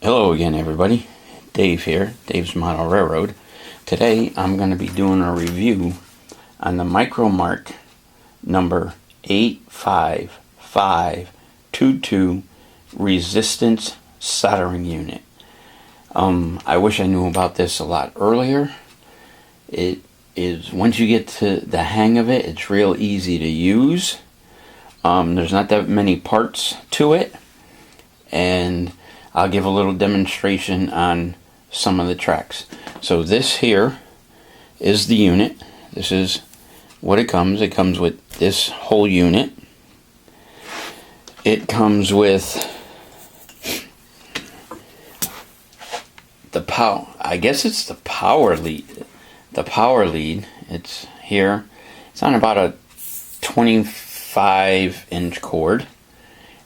Hello again, everybody. Dave here, Dave's Model Railroad. Today I'm going to be doing a review on the Micromark number 85522 resistance soldering unit. I wish I knew about this a lot earlier. It is, once you get to the hang of it, it's real easy to use. There's not that many parts to it, and I'll give a little demonstration on some of the tracks. So this here is the unit. This is what it comes. It comes with this whole unit. It comes with the power. I guess it's the power lead. The power lead. It's here. It's on about a 25-inch cord.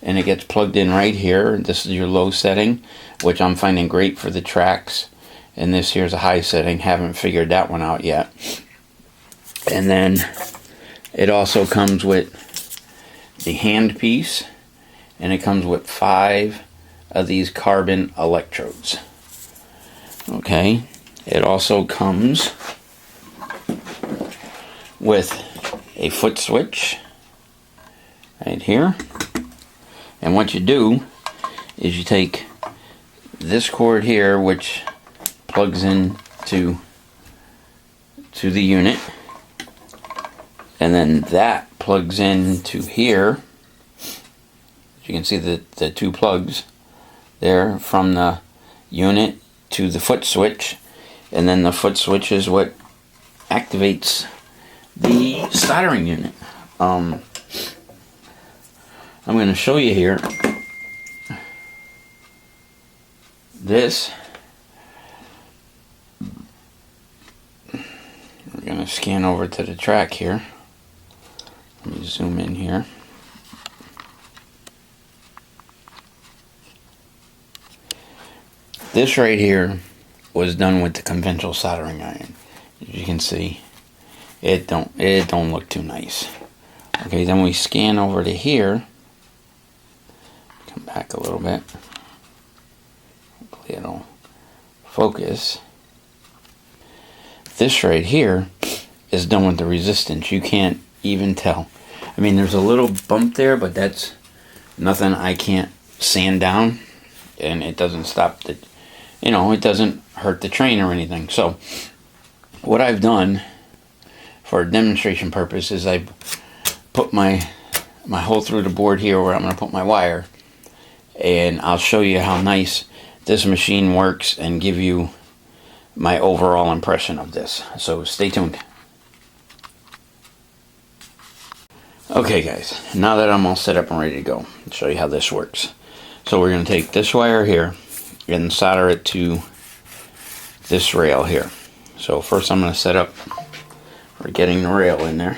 And it gets plugged in right here. This is your low setting, which I'm finding great for the tracks. And this here's a high setting. Haven't figured that one out yet. And then it also comes with the hand piece, and it comes with 5 of these carbon electrodes. Okay. It also comes with a foot switch right here. And what you do is you take this cord here, which plugs in to the unit, and then that plugs into here. You can see the 2 plugs there from the unit to the foot switch, and then the foot switch is what activates the soldering unit. I'm going to show you here. This, we're going to scan over to the track here. Let me zoom in here. This right here was done with the conventional soldering iron. As you can see, it don't look too nice. Okay, then we scan over to here. Come back a little bit. Hopefully it'll focus. This right here is done with the resistance. You can't even tell. I mean, there's a little bump there, but that's nothing I can't sand down, and it doesn't stop the, it doesn't hurt the train or anything. So what I've done for a demonstration purpose is I put my hole through the board here where I'm going to put my wire, and I'll show you how nice this machine works and give you my overall impression of this. So stay tuned. Okay guys, now that I'm all set up and ready to go, I'll show you how this works. So we're going to take this wire here and solder it to this rail here. So first I'm going to set up for getting the rail in there,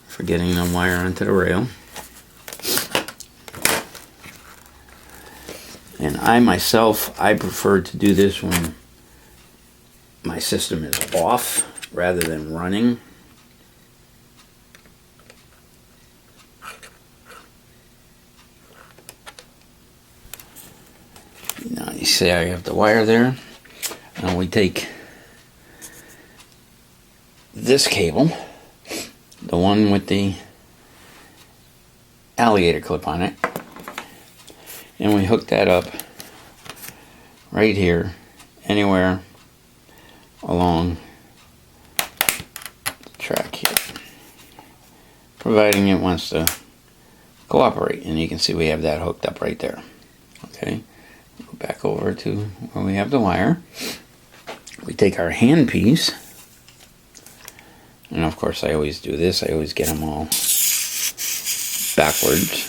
for getting the wire onto the rail. And I myself, I prefer to do this when my system is off rather than running. Now you see I have the wire there. Now we take this cable, the one with the alligator clip on it, and we hook that up right here, anywhere along the track here, providing it wants to cooperate. And you can see we have that hooked up right there. Okay, go back over to where we have the wire. We take our hand piece, and of course I always do this, I always get them all backwards.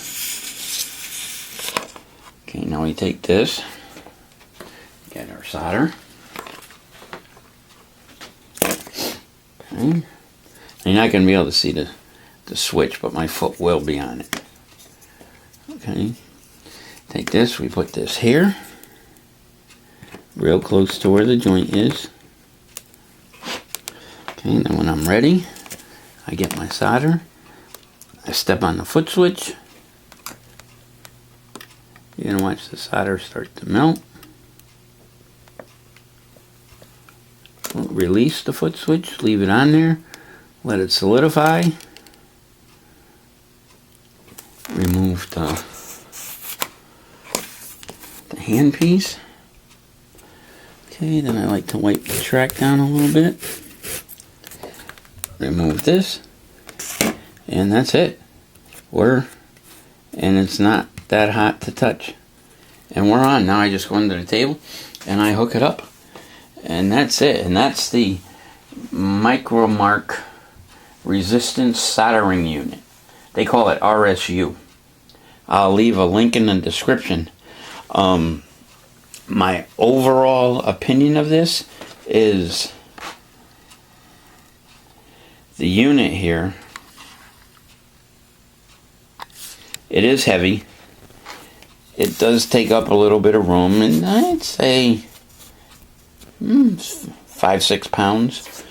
Okay, now we take this, get our solder. Okay. You're not going to be able to see the switch, but my foot will be on it. Okay. Take this, we put this here, real close to where the joint is. Okay, and then when I'm ready, I get my solder, I step on the foot switch, You're going to watch the solder start to melt. Release the foot switch, leave it on there, let it solidify. Remove the handpiece. Okay, then I like to wipe the track down a little bit. Remove this. And that's it. And it's not that hot to touch. And we're on. Now I just go under the table and I hook it up. And that's it. And that's the Micromark Resistance Soldering Unit. They call it RSU. I'll leave a link in the description. My overall opinion of this is the unit here. It is heavy. It does take up a little bit of room, and I'd say 5-6 pounds.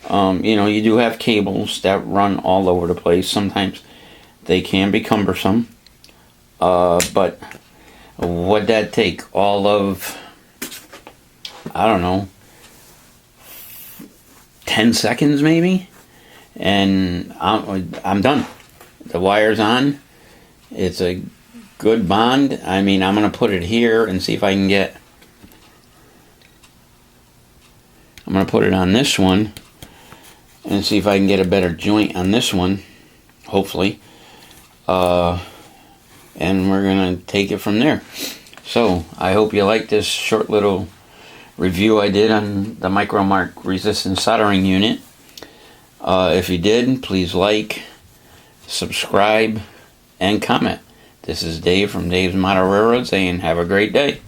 You know, you do have cables that run all over the place. Sometimes they can be cumbersome. But would that take all of, I don't know, 10 seconds maybe? And I'm done. The wire's on. It's a good bond. I mean, I'm going to put it here and see if I can get... I'm going to put it on this one and see if I can get a better joint on this one, hopefully. And we're going to take it from there. So, I hope you like this short little review I did on the Micromark Resistance Soldering Unit. If you did, please like, subscribe, and comment. This is Dave from Dave's Model Railroad saying have a great day.